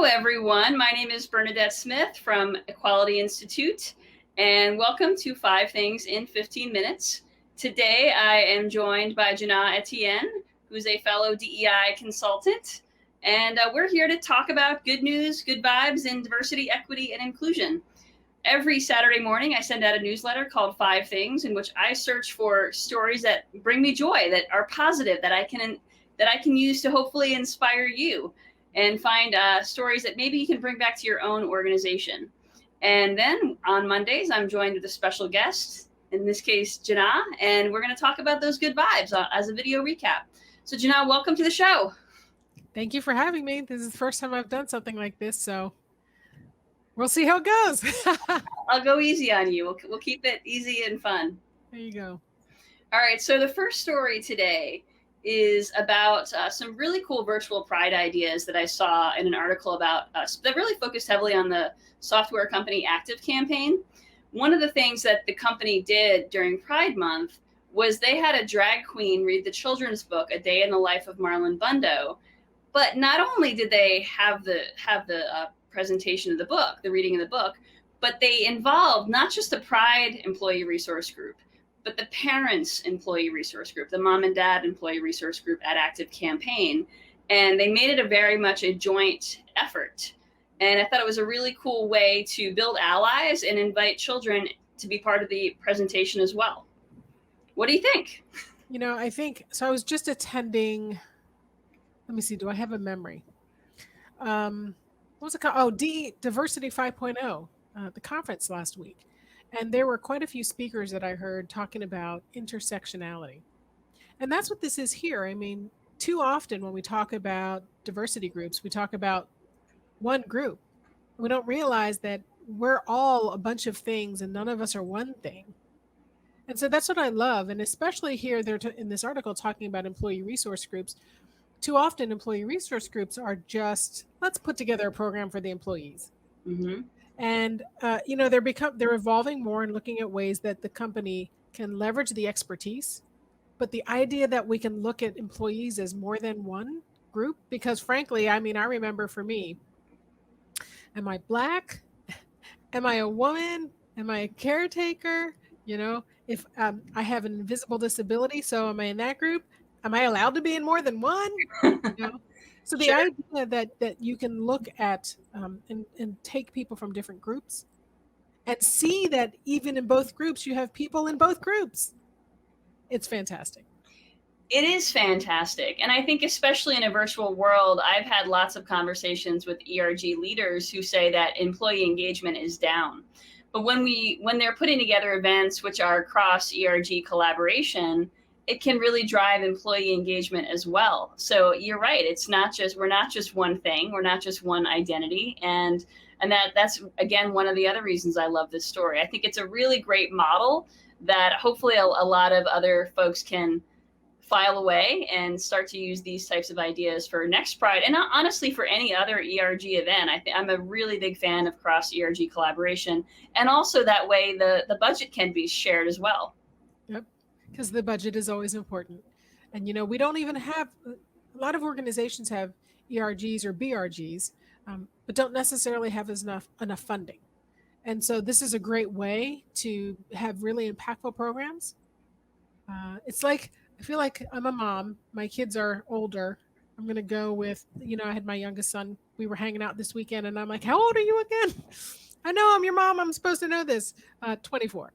Hello, everyone. My name is Bernadette Smith from Equality Institute, and welcome to 5 Things in 15 Minutes. Today, I am joined by Jina Etienne, who's a fellow DEI consultant, and we're here to talk about good news, good vibes, and diversity, equity, and inclusion. Every Saturday morning, I send out a newsletter called 5 Things, in which I search for stories that bring me joy, that are positive, that I can use to hopefully inspire you, and find stories that maybe you can bring back to your own organization. And then on Mondays, I'm joined with a special guest, in this case, Jina, and we're going to talk about those good vibes as a video recap. So Jina, welcome to the show. Thank you for having me. This is the first time I've done something like this, so we'll see how it goes. I'll go easy on you. We'll keep it easy and fun. There you go. All right, so the first story today is about some really cool virtual pride ideas that I saw in an article about that really focused heavily on the software company Active Campaign. One of the things that the company did during Pride Month was they had a drag queen read the children's book, A Day in the Life of Marlon Bundo. But not only did they have the presentation of the book, the reading of the book, but they involved not just the Pride employee resource group, but the parents employee resource group, the mom and dad employee resource group at Active Campaign. And they made it a very much a joint effort. And I thought it was a really cool way to build allies and invite children to be part of the presentation as well. What do you think? I think, so I was just attending, let me see, do I have a memory? What was it called? Oh, Diversity 5.0, the conference last week. And there were quite a few speakers that I heard talking about intersectionality. And that's what this is here. I mean, too often when we talk about diversity groups, we talk about one group. We don't realize that we're all a bunch of things and none of us are one thing. And so that's what I love. And especially here, they're in this article talking about employee resource groups. Too often employee resource groups are just, let's put together a program for the employees. Mm-hmm. And, they're evolving more and looking at ways that the company can leverage the expertise. But the idea that we can look at employees as more than one group, because frankly, I mean, I remember for me, am I Black? Am I a woman? Am I a caretaker? If I have an invisible disability, so am I in that group? Am I allowed to be in more than one? So the Sure. idea that you can look at and take people from different groups and see that even in both groups, you have people in both groups. It's fantastic. It is fantastic. And I think especially in a virtual world, I've had lots of conversations with ERG leaders who say that employee engagement is down. But when they're putting together events which are cross ERG collaboration, it can really drive employee engagement as well. So you're right. We're not just one thing. We're not just one identity. And that's, again, one of the other reasons I love this story. I think it's a really great model that hopefully a lot of other folks can file away and start to use these types of ideas for next Pride, and honestly for any other ERG event. I'm a really big fan of cross ERG collaboration, and also that way the budget can be shared as well. Yep, because the budget is always important. And we don't even have, a lot of organizations have ERGs or BRGs, but don't necessarily have enough funding. And so this is a great way to have really impactful programs. It's like, I feel like I'm a mom. My kids are older. I'm going to go with, I had my youngest son. We were hanging out this weekend and I'm like, how old are you again? I know I'm your mom. I'm supposed to know this. 24.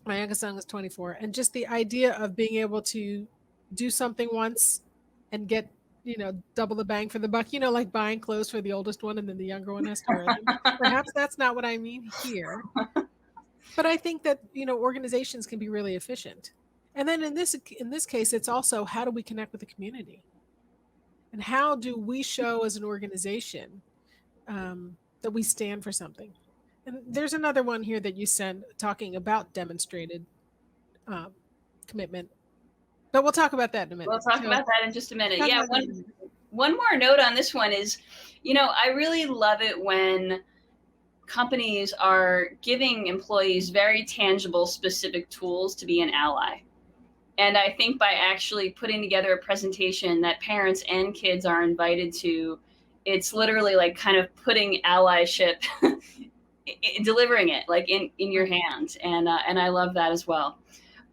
My youngest son was 24. And just the idea of being able to do something once and get, double the bang for the buck, like buying clothes for the oldest one and then the younger one has to wear them. Perhaps that's not what I mean here. But I think that, organizations can be really efficient. And then in this case, it's also, how do we connect with the community? And how do we show as an organization that we stand for something? And there's another one here that you sent talking about demonstrated commitment. But we'll talk about that in a minute. We'll talk about that in just a minute. Yeah, one more note on this one is, I really love it when companies are giving employees very tangible, specific tools to be an ally. And I think by actually putting together a presentation that parents and kids are invited to, it's literally like kind of putting allyship, delivering it like in your hand, and I love that as well.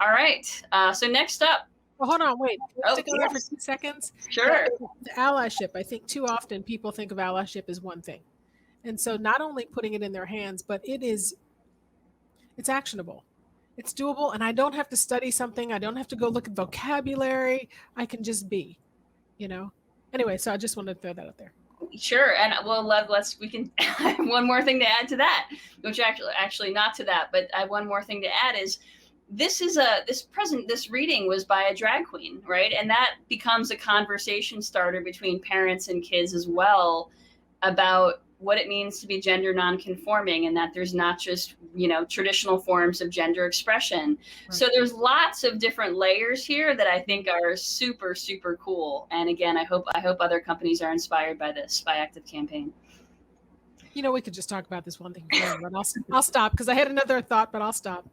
All right, so next up. Well, hold on, wait. Can we stick on there for 2 seconds? Sure. The allyship. I think too often people think of allyship as one thing. And so not only putting it in their hands, but it's actionable. It's doable, and I don't have to study something. I don't have to go look at vocabulary. I can just be, you know. Anyway, so I just wanted to throw that out there. Sure, and well, we can one more thing to add to that, which actually not to that, but I have one more thing to add is this reading was by a drag queen, right? And that becomes a conversation starter between parents and kids as well about what it means to be gender nonconforming, and that there's not just, traditional forms of gender expression. Right. So there's lots of different layers here that I think are super, super cool. And again, I hope other companies are inspired by this, by Active Campaign. We could just talk about this one thing forever, but I'll stop because I had another thought, but I'll stop.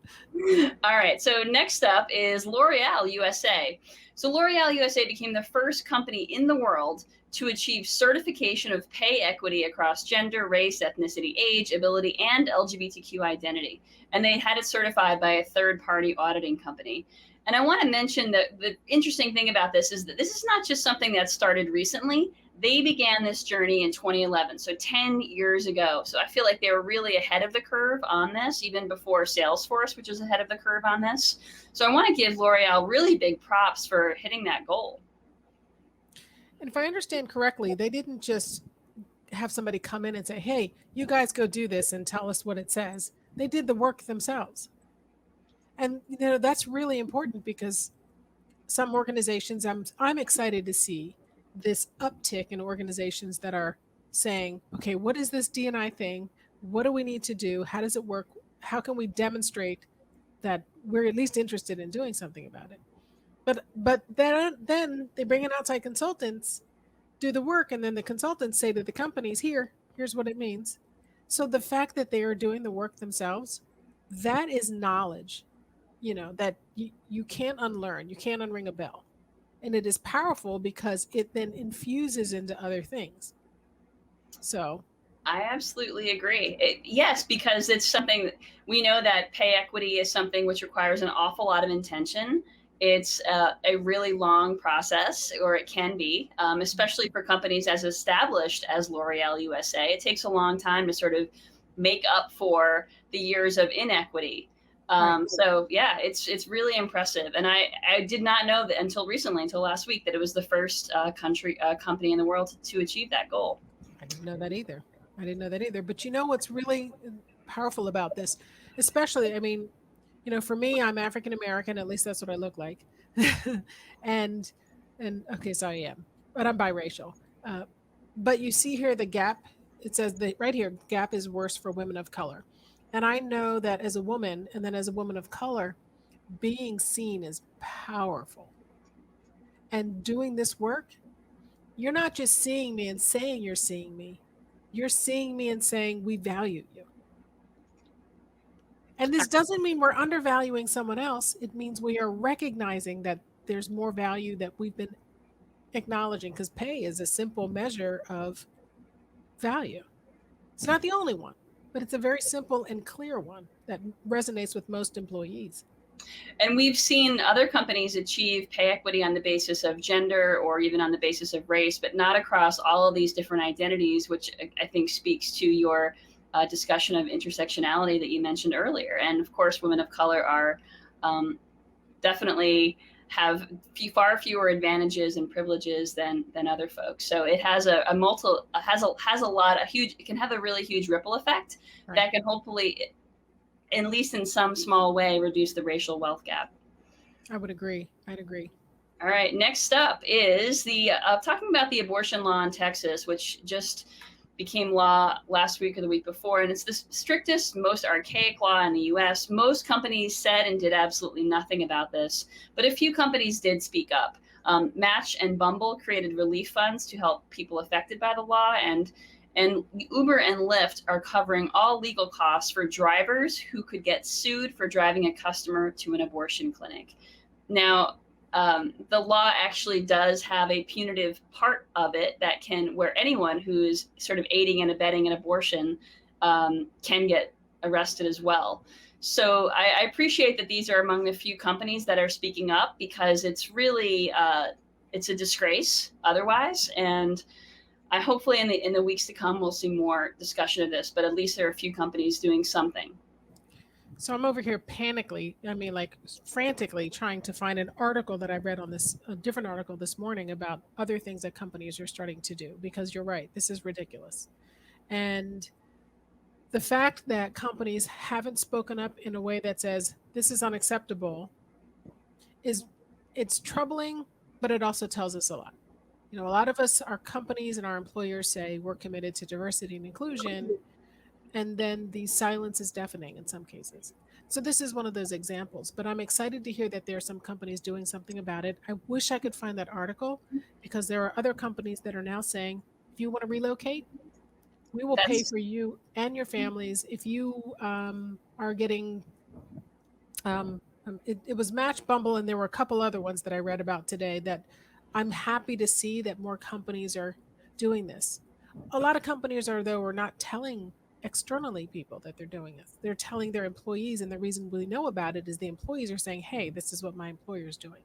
All right. So next up is L'Oreal USA. So L'Oreal USA became the first company in the world to achieve certification of pay equity across gender, race, ethnicity, age, ability, and LGBTQ identity. And they had it certified by a third-party auditing company. And I want to mention that the interesting thing about this is that this is not just something that started recently. They began this journey in 2011, so 10 years ago. So I feel like they were really ahead of the curve on this, even before Salesforce, which was ahead of the curve on this. So I want to give L'Oreal really big props for hitting that goal. And if I understand correctly, they didn't just have somebody come in and say, hey, you guys go do this and tell us what it says. They did the work themselves. And that's really important because some organizations, I'm excited to see this uptick in organizations that are saying, okay, what is this D&I thing? What do we need to do? How does it work? How can we demonstrate that we're at least interested in doing something about it? But then they bring in outside consultants, do the work, and then the consultants say to the companies, here's what it means. So the fact that they are doing the work themselves, that is knowledge, that you can't unlearn, you can't unring a bell. And it is powerful because it then infuses into other things. So I absolutely agree. Yes, because it's something we know that pay equity is something which requires an awful lot of intention. It's a really long process, or it can be, especially for companies as established as L'Oreal USA. It takes a long time to sort of make up for the years of inequity. Right. So yeah, it's really impressive. And I did not know that until recently, until last week, that it was the first company in the world to achieve that goal. I didn't know that either. But what's really powerful about this, especially, for me, I'm African American, at least that's what I look like. and okay, so I am, but I'm biracial. But you see here the gap, it says that right here, gap is worse for women of color. And I know that as a woman, and then as a woman of color, being seen is powerful. And doing this work, you're not just seeing me and saying you're seeing me. You're seeing me and saying we value you. And this doesn't mean we're undervaluing someone else. It means we are recognizing that there's more value that we've been acknowledging, because pay is a simple measure of value. It's not the only one, but it's a very simple and clear one that resonates with most employees. And we've seen other companies achieve pay equity on the basis of gender or even on the basis of race, but not across all of these different identities, which I think speaks to your discussion of intersectionality that you mentioned earlier. And of course, women of color are definitely have far fewer advantages and privileges than other folks. So it has it can have a really huge ripple effect. Right. That can hopefully, at least in some small way, reduce the racial wealth gap. I'd agree. All right, next up is the talking about the abortion law in Texas, which just became law last week or the week before, and it's the strictest, most archaic law in the US. Most companies said and did absolutely nothing about this, but a few companies did speak up. Match and Bumble created relief funds to help people affected by the law, and Uber and Lyft are covering all legal costs for drivers who could get sued for driving a customer to an abortion clinic. Now, the law actually does have a punitive part of it that can, where anyone who is sort of aiding and abetting an abortion can get arrested as well. So I appreciate that these are among the few companies that are speaking up, because it's really it's a disgrace otherwise. And I hopefully in the weeks to come we'll see more discussion of this. But at least there are a few companies doing something. So I'm over here panically, I mean, like frantically trying to find an article that I read on this, a different article this morning about other things that companies are starting to do, because you're right, this is ridiculous. And the fact that companies haven't spoken up in a way that says this is unacceptable is, it's troubling, but it also tells us a lot. You know, a lot of us, our companies and our employers say we're committed to diversity and inclusion, and then the silence is deafening in some cases. So this is one of those examples, but I'm excited to hear that there are some companies doing something about it. I wish I could find that article, because there are other companies that are now saying, if you want to relocate, we will pay That's for you and your families. If you are getting, it was Match, Bumble, and there were a couple other ones that I read about today that I'm happy to see that more companies are doing this. A lot of companies are, though, are not telling externally people that they're doing this. They're telling their employees, and the reason we know about it is the employees are saying, hey, this is what my employer is doing,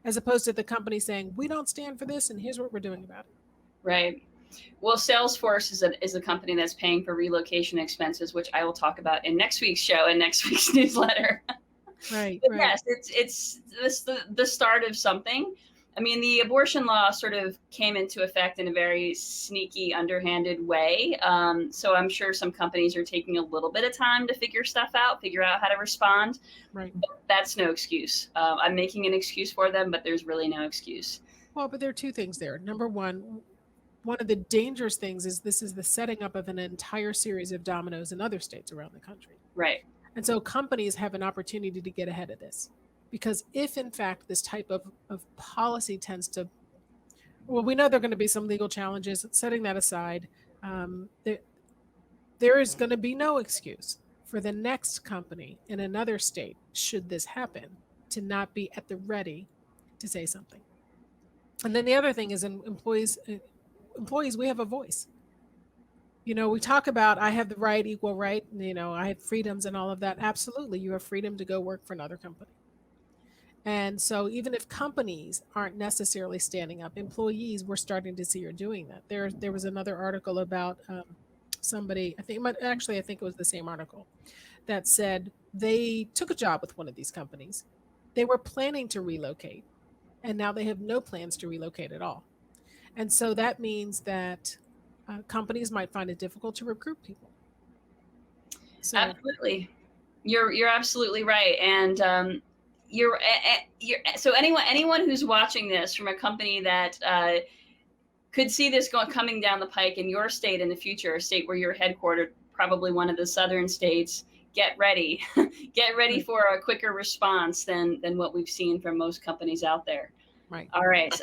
as opposed to the company saying, we don't stand for this and here's what we're doing about it. right. Well, Salesforce is a company that's paying for relocation expenses, which I will talk about in next week's show and next week's newsletter. Right, But right. yes, it's this the start of something. I mean, the abortion law sort of came into effect in a very sneaky, underhanded way. So I'm sure some companies are taking a little bit of time to figure stuff out, figure out how to respond. Right. But that's no excuse. I'm making an excuse for them, but there's really no excuse. Well, but there are two things there. Number one of the dangerous things is this is the setting up of an entire series of dominoes in other states around the country. Right. And so companies have an opportunity to get ahead of this. Because if, in fact, this type of policy tends to, well, we know there are going to be some legal challenges. Setting that aside, there, there is going to be no excuse for the next company in another state, should this happen, to not be at the ready to say something. And then the other thing is, in employees, we have a voice. You know, we talk about I have the right, equal right, you know, I have freedoms and all of that. Absolutely, you have freedom to go work for another company. And so even if companies aren't necessarily standing up, employees, we're starting to see are doing that. There was another article about somebody, I think actually I think it was the same article, that said they took a job with one of these companies. They were planning to relocate, and now they have no plans to relocate at all. And so that means that companies might find it difficult to recruit people. So, Absolutely. You're absolutely right. And you're so anyone who's watching this from a company that could see this coming down the pike in your state in the future, a state where you're headquartered, probably one of the southern states, get ready. Get ready right, for a quicker response than what we've seen from most companies out there. right. All right.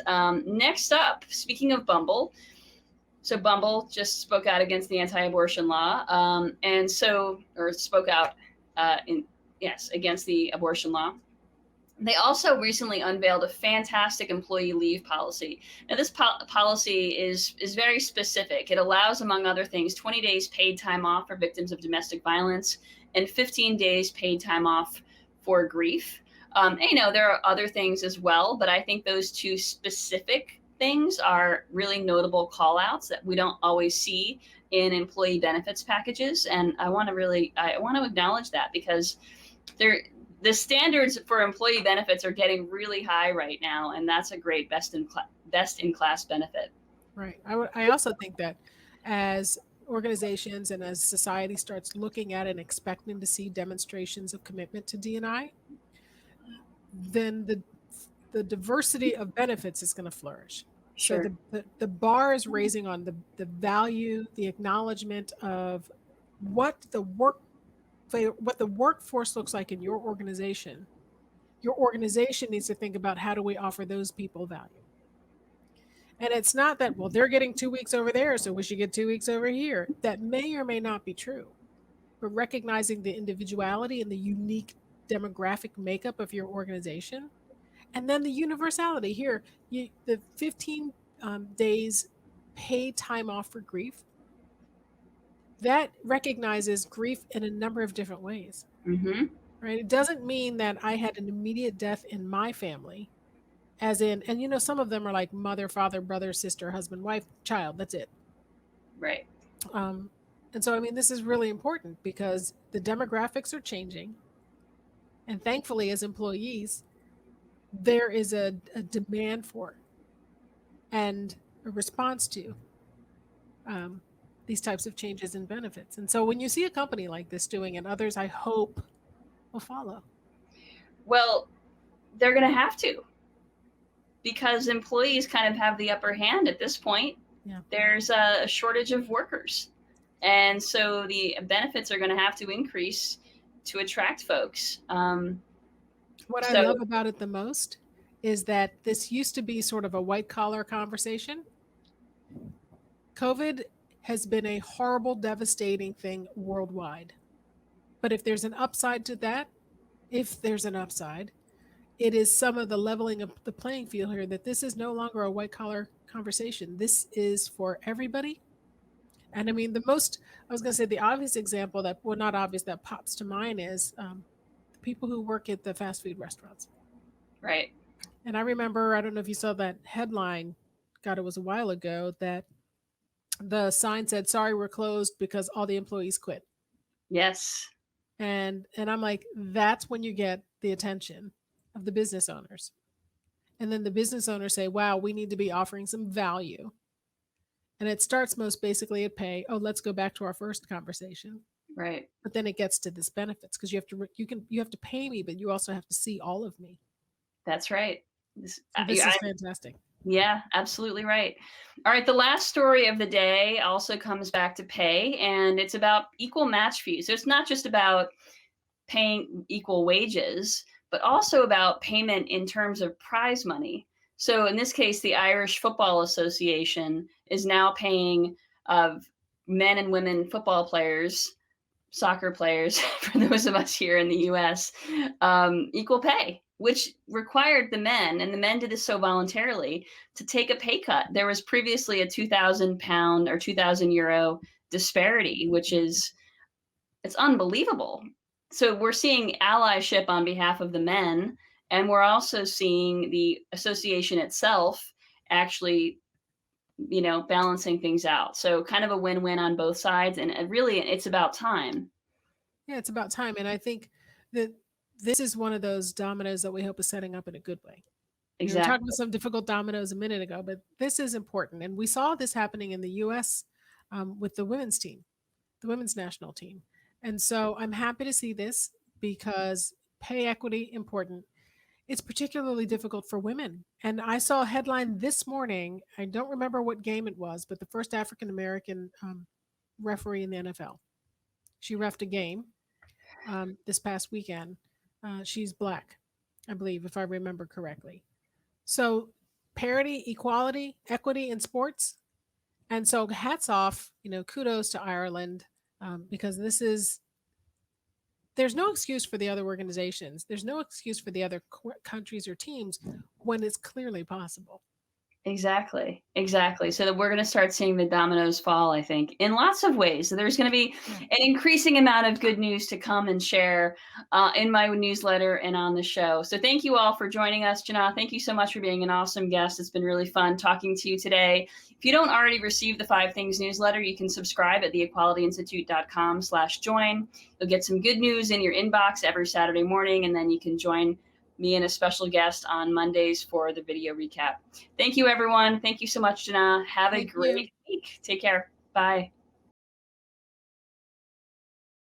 Next up, speaking of Bumble, so Bumble just spoke out against the anti-abortion law, and so or spoke out in yes against the abortion law. They also recently unveiled a fantastic employee leave policy. Now, this policy is very specific. It allows, among other things, 20 days paid time off for victims of domestic violence and 15 days paid time off for grief. And, you know, there are other things as well, but I think those two specific things are really notable call outs that we don't always see in employee benefits packages. And I want to acknowledge that, because they're, the standards for employee benefits are getting really high right now, and that's a great best in class benefit. Right. I also think that as organizations and as society starts looking at and expecting to see demonstrations of commitment to D&I, then the diversity of benefits is going to flourish. So Sure. the bar is raising on the value, the acknowledgement of what the work what the workforce looks like in your organization. Your organization needs to think about, how do we offer those people value? And it's not that, well, they're getting 2 weeks over there, so we should get 2 weeks over here. That may or may not be true. But recognizing the individuality and the unique demographic makeup of your organization, And then the universality here, the 15 days paid time off for grief, that recognizes grief in a number of different ways, Mm-hmm. right? It doesn't mean that I had an immediate death in my family, as in, and some of them are like mother, father, brother, sister, husband, wife, child. That's it. Right. Um, and so, I mean, this is really important because the demographics are changing. And thankfully, as employees, there is a demand for and a response to um, these types of changes in benefits. And so when you see a company like this doing it, others, I hope, will follow. Well, they're going to have to, because employees kind of have the upper hand at this point. Yeah. There's a shortage of workers. And so the benefits are going to have to increase to attract folks. What I love about it the most is that this used to be sort of a white collar conversation. COVID has been a horrible, devastating thing worldwide. But if there's an upside to that, if there's an upside, it is some of the leveling of the playing field here, that this is no longer a white collar conversation. This is for everybody. And I mean, I was going to say the obvious example that, well, not obvious, that pops to mind is the people who work at the fast food restaurants. Right. And I remember, I don't know if you saw that headline, God, it was a while ago, that the sign said, "Sorry, we're closed because all the employees quit." Yes. And I'm like, that's when you get the attention of the business owners. And then the business owners say, wow, we need to be offering some value. And it starts most basically at pay. Oh, let's go back to our first conversation. Right. But then it gets to this benefits, because you have to pay me, but you also have to see all of me. That's right. This is fantastic. Yeah, absolutely right. All right, the last story of the day also comes back to pay, and it's about equal match fees. So it's not just about paying equal wages, but also about payment in terms of prize money. So in this case, the Irish Football Association is now paying men and women football players, soccer players, for those of us here in the US, equal pay, which required the men, and the men did this so voluntarily, to take a pay cut. There was previously a £2,000 or €2,000 disparity, which is, it's unbelievable. So we're seeing allyship on behalf of the men, and we're also seeing the association itself actually, balancing things out. So kind of a win-win on both sides, and really it's about time. Yeah, it's about time. And I think that this is one of those dominoes that we hope is setting up in a good way. We were talking about some difficult dominoes a minute ago, but this is important. And we saw this happening in the US with the women's team, the women's national team. And so I'm happy to see this, because pay equity important. It's particularly difficult for women. And I saw a headline this morning. I don't remember what game it was, but the first African American referee in the NFL. She reffed a game this past weekend. She's Black, I believe, if I remember correctly. So parity, equality, equity in sports. And so hats off, kudos to Ireland, because there's no excuse for the other organizations. There's no excuse for the other countries or teams when it's clearly possible. Exactly. So that we're going to start seeing the dominoes fall, I think, in lots of ways. So there's going to be an increasing amount of good news to come and share in my newsletter and on the show. So thank you all for joining us. Jina, thank you so much for being an awesome guest. It's been really fun talking to you today. If you don't already receive the 5 Things newsletter, you can subscribe at theequalityinstitute.com/join. You'll get some good news in your inbox every Saturday morning, and then you can join me and a special guest on Mondays for the video recap. Thank you, everyone. Thank you so much, Jina. Have a great week. Take care. Bye.